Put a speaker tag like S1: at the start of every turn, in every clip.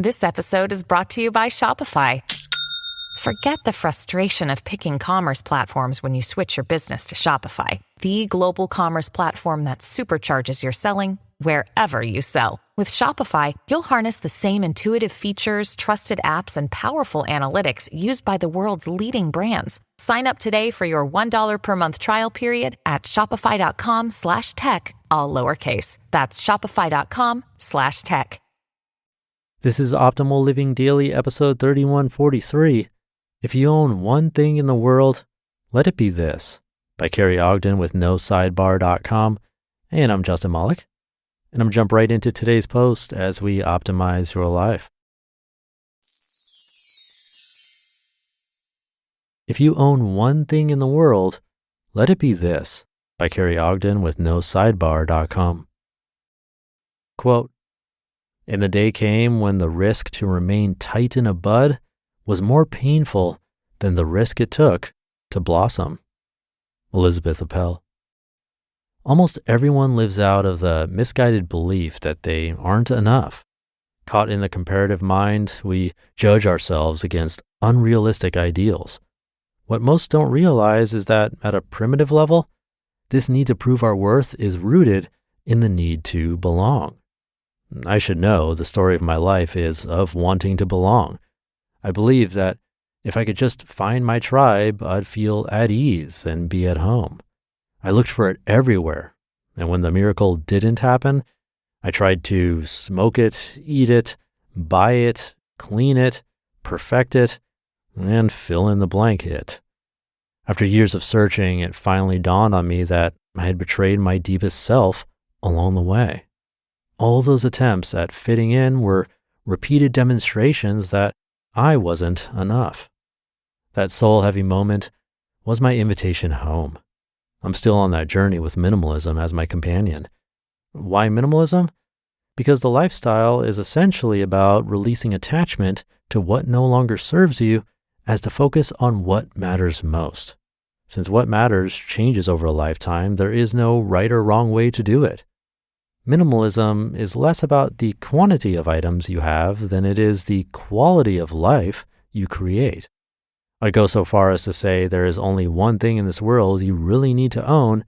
S1: This episode is brought to you by Shopify. Forget the frustration of picking commerce platforms when you switch your business to Shopify, the global commerce platform that supercharges your selling wherever you sell. With Shopify, you'll harness the same intuitive features, trusted apps, and powerful analytics used by the world's leading brands. Sign up today for your $1 per month trial period at shopify.com/tech, all lowercase. That's shopify.com/tech.
S2: This is Optimal Living Daily, episode 3143. If you own one thing in the world, let it be this, by Kerry Ogden with NoSidebar.com. And I'm Justin Malik, and I'm going to jump right into today's post as we optimize your life. If you own one thing in the world, let it be this, by Kerry Ogden with NoSidebar.com. Quote, "And the day came when the risk to remain tight in a bud was more painful than the risk it took to blossom." Elizabeth Appel. Almost everyone lives out of the misguided belief that they aren't enough. Caught in the comparative mind, we judge ourselves against unrealistic ideals. What most don't realize is that at a primitive level, this need to prove our worth is rooted in the need to belong. I should know the story of my life is of wanting to belong. I believe that if I could just find my tribe, I'd feel at ease and be at home. I looked for it everywhere, and when the miracle didn't happen, I tried to smoke it, eat it, buy it, clean it, perfect it, and fill in the blank it. After years of searching, it finally dawned on me that I had betrayed my deepest self along the way. All those attempts at fitting in were repeated demonstrations that I wasn't enough. That soul-heavy moment was my invitation home. I'm still on that journey with minimalism as my companion. Why minimalism? Because the lifestyle is essentially about releasing attachment to what no longer serves you as to focus on what matters most. Since what matters changes over a lifetime, there is no right or wrong way to do it. Minimalism is less about the quantity of items you have than it is the quality of life you create. I go so far as to say there is only one thing in this world you really need to own,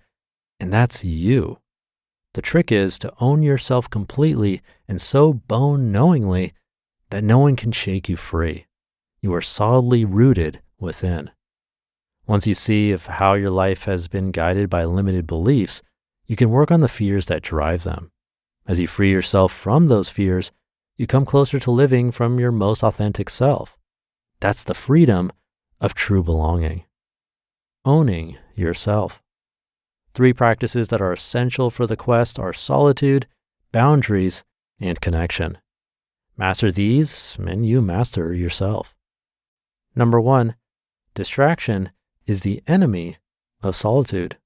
S2: and that's you. The trick is to own yourself completely and so bone-knowingly that no one can shake you free. You are solidly rooted within. Once you see if how your life has been guided by limited beliefs, you can work on the fears that drive them. As you free yourself from those fears, you come closer to living from your most authentic self. That's the freedom of true belonging. Owning yourself. 3 practices that are essential for the quest are solitude, boundaries, and connection. Master these, and you master yourself. Number 1, distraction is the enemy of solitude.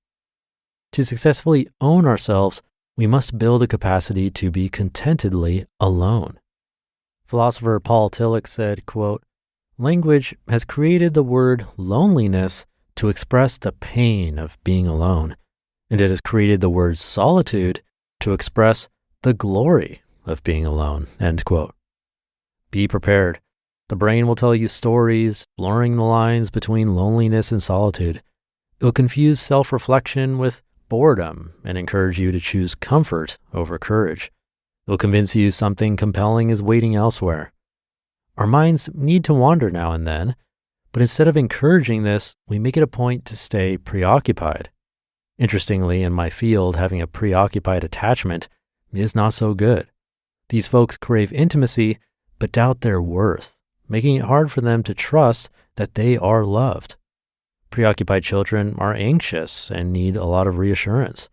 S2: To successfully own ourselves, we must build a capacity to be contentedly alone. Philosopher Paul Tillich said, quote, "Language has created the word loneliness to express the pain of being alone, and it has created the word solitude to express the glory of being alone." End quote. Be prepared. The brain will tell you stories, blurring the lines between loneliness and solitude. It will confuse self-reflection with boredom and encourage you to choose comfort over courage. It will convince you something compelling is waiting elsewhere. Our minds need to wander now and then, but instead of encouraging this, we make it a point to stay preoccupied. Interestingly, in my field, having a preoccupied attachment is not so good. These folks crave intimacy, but doubt their worth, making it hard for them to trust that they are loved. Preoccupied children are anxious and need a lot of reassurance.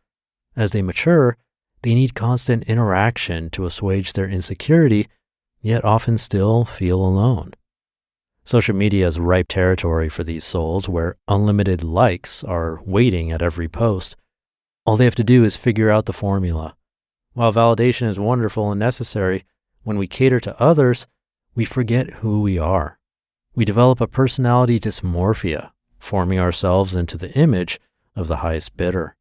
S2: As they mature, they need constant interaction to assuage their insecurity, yet often still feel alone. Social media is ripe territory for these souls where unlimited likes are waiting at every post. All they have to do is figure out the formula. While validation is wonderful and necessary, when we cater to others, we forget who we are. We develop a personality dysmorphia, forming ourselves into the image of the highest bidder.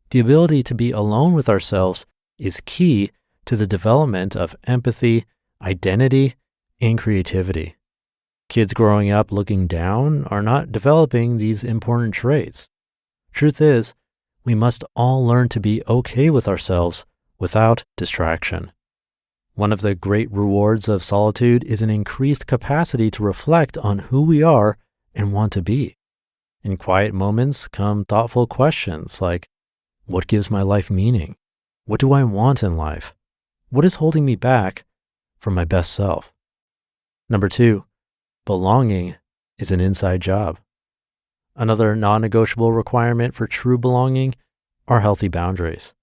S2: The ability to be alone with ourselves is key to the development of empathy, identity, and creativity. Kids growing up looking down are not developing these important traits. Truth is, we must all learn to be okay with ourselves without distraction. One of the great rewards of solitude is an increased capacity to reflect on who we are and want to be. In quiet moments come thoughtful questions like, what gives my life meaning? What do I want in life? What is holding me back from my best self? Number 2, belonging is an inside job. Another non-negotiable requirement for true belonging are healthy boundaries.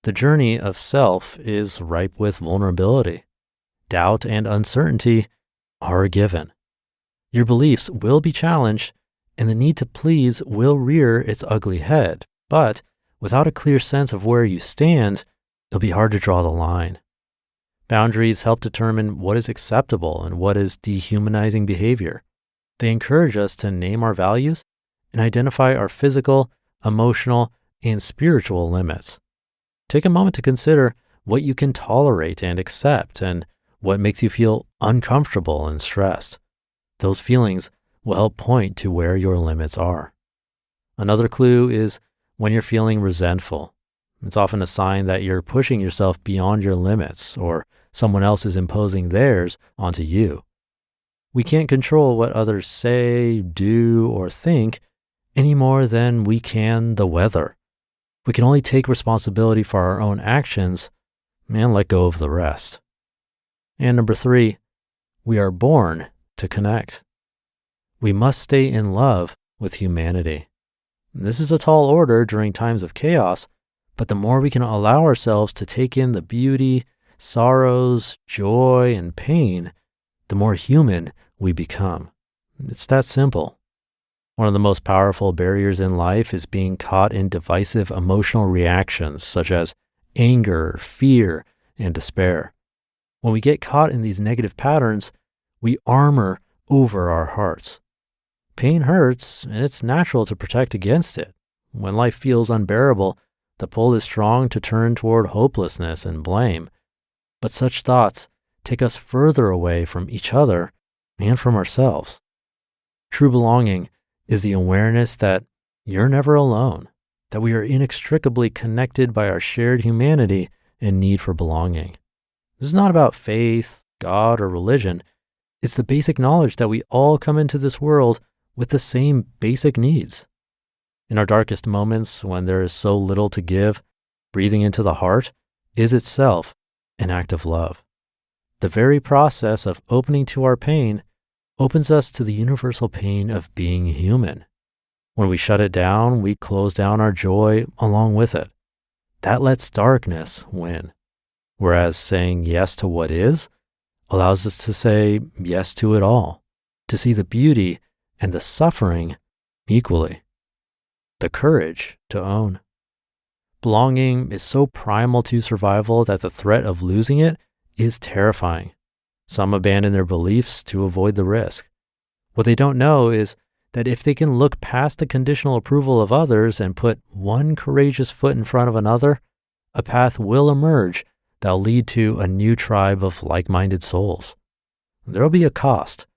S2: The journey of self is ripe with vulnerability. Doubt and uncertainty are a given. Your beliefs will be challenged, and the need to please will rear its ugly head. But without a clear sense of where you stand, it'll be hard to draw the line. Boundaries help determine what is acceptable and what is dehumanizing behavior. They encourage us to name our values and identify our physical, emotional, and spiritual limits. Take a moment to consider what you can tolerate and accept and what makes you feel uncomfortable and stressed. Those feelings will help point to where your limits are. Another clue is when you're feeling resentful. It's often a sign that you're pushing yourself beyond your limits or someone else is imposing theirs onto you. We can't control what others say, do, or think any more than we can the weather. We can only take responsibility for our own actions and let go of the rest. And number 3, we are born to connect. We must stay in love with humanity. This is a tall order during times of chaos, but the more we can allow ourselves to take in the beauty, sorrows, joy, and pain, the more human we become. It's that simple. One of the most powerful barriers in life is being caught in divisive emotional reactions such as anger, fear, and despair. When we get caught in these negative patterns, we armor over our hearts. Pain hurts, and it's natural to protect against it. When life feels unbearable, the pull is strong to turn toward hopelessness and blame. But such thoughts take us further away from each other and from ourselves. True belonging is the awareness that you're never alone, that we are inextricably connected by our shared humanity and need for belonging. This is not about faith, God, or religion. It's the basic knowledge that we all come into this world with the same basic needs. In our darkest moments, when there is so little to give, breathing into the heart is itself an act of love. The very process of opening to our pain opens us to the universal pain of being human. When we shut it down, we close down our joy along with it. That lets darkness win. Whereas saying yes to what is allows us to say yes to it all, to see the beauty and the suffering equally. The courage to own. Belonging is so primal to survival that the threat of losing it is terrifying. Some abandon their beliefs to avoid the risk. What they don't know is that if they can look past the conditional approval of others and put one courageous foot in front of another, a path will emerge that'll lead to a new tribe of like-minded souls. There'll be a cost.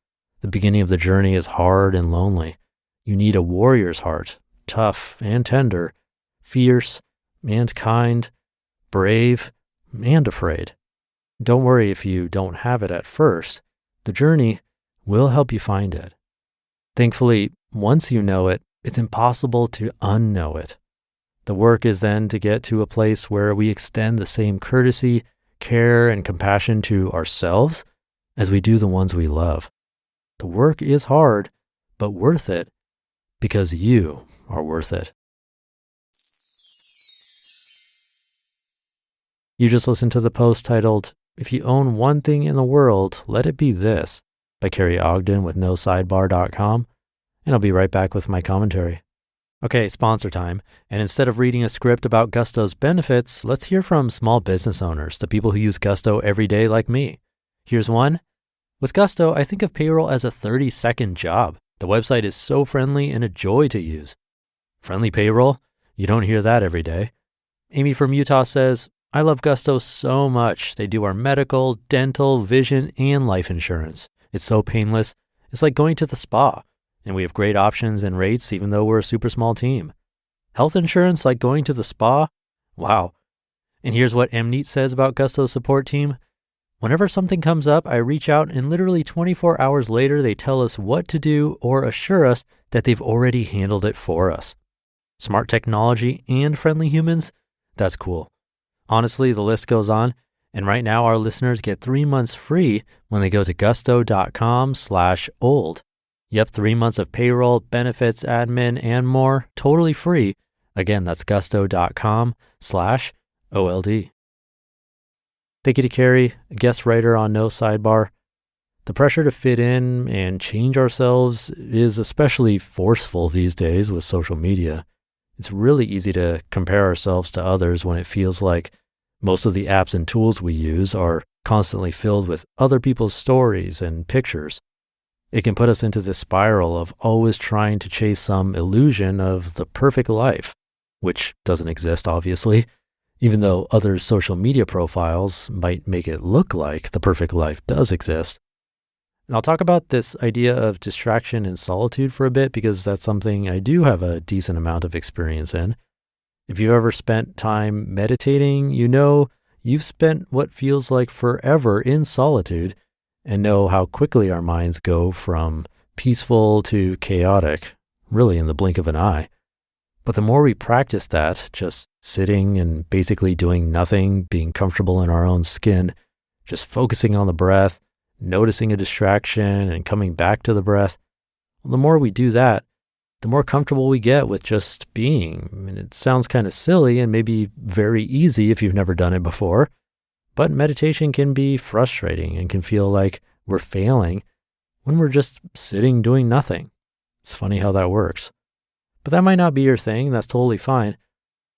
S2: The beginning of the journey is hard and lonely. You need a warrior's heart, tough and tender, fierce and kind, brave and afraid. Don't worry if you don't have it at first. The journey will help you find it. Thankfully, once you know it, it's impossible to unknow it. The work is then to get to a place where we extend the same courtesy, care, and compassion to ourselves as we do the ones we love. The work is hard, but worth it because you are worth it. You just listened to the post titled, "If You Own One Thing in the World, Let It Be This," by Kerry Ogden with NoSidebar.com, and I'll be right back with my commentary. Okay, sponsor time. And instead of reading a script about Gusto's benefits, let's hear from small business owners, the people who use Gusto every day like me. Here's one. With Gusto, I think of payroll as a 30-second job. The website is so friendly and a joy to use. Friendly payroll? You don't hear that every day. Amy from Utah says, I love Gusto so much. They do our medical, dental, vision, and life insurance. It's so painless. It's like going to the spa. And we have great options and rates even though we're a super small team. Health insurance like going to the spa? Wow. And here's what Mneet says about Gusto's support team. Whenever something comes up, I reach out and literally 24 hours later, they tell us what to do or assure us that they've already handled it for us. Smart technology and friendly humans? That's cool. Honestly, the list goes on. And right now, our listeners get 3 months free when they go to gusto.com/old. Yep, 3 months of payroll, benefits, admin, and more, totally free. Again, that's gusto.com/OLD. Thank you to Kerry, a guest writer on NoSidebar. The pressure to fit in and change ourselves is especially forceful these days with social media. It's really easy to compare ourselves to others when it feels like most of the apps and tools we use are constantly filled with other people's stories and pictures. It can put us into this spiral of always trying to chase some illusion of the perfect life, which doesn't exist, obviously, even though others' social media profiles might make it look like the perfect life does exist. And I'll talk about this idea of distraction and solitude for a bit because that's something I do have a decent amount of experience in. If you've ever spent time meditating, you know you've spent what feels like forever in solitude and know how quickly our minds go from peaceful to chaotic, really in the blink of an eye. But the more we practice that, just sitting and basically doing nothing, being comfortable in our own skin, just focusing on the breath, noticing a distraction and coming back to the breath, the more we do that, the more comfortable we get with just being. I mean, it sounds kind of silly and maybe very easy if you've never done it before, but meditation can be frustrating and can feel like we're failing when we're just sitting doing nothing. It's funny how that works. But that might not be your thing. That's totally fine.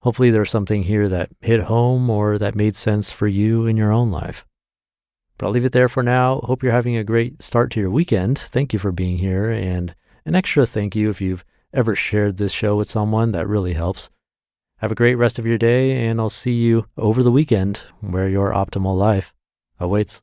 S2: Hopefully there's something here that hit home or that made sense for you in your own life. But I'll leave it there for now. Hope you're having a great start to your weekend. Thank you for being here. And an extra thank you if you've ever shared this show with someone. That really helps. Have a great rest of your day, and I'll see you over the weekend where your optimal life awaits.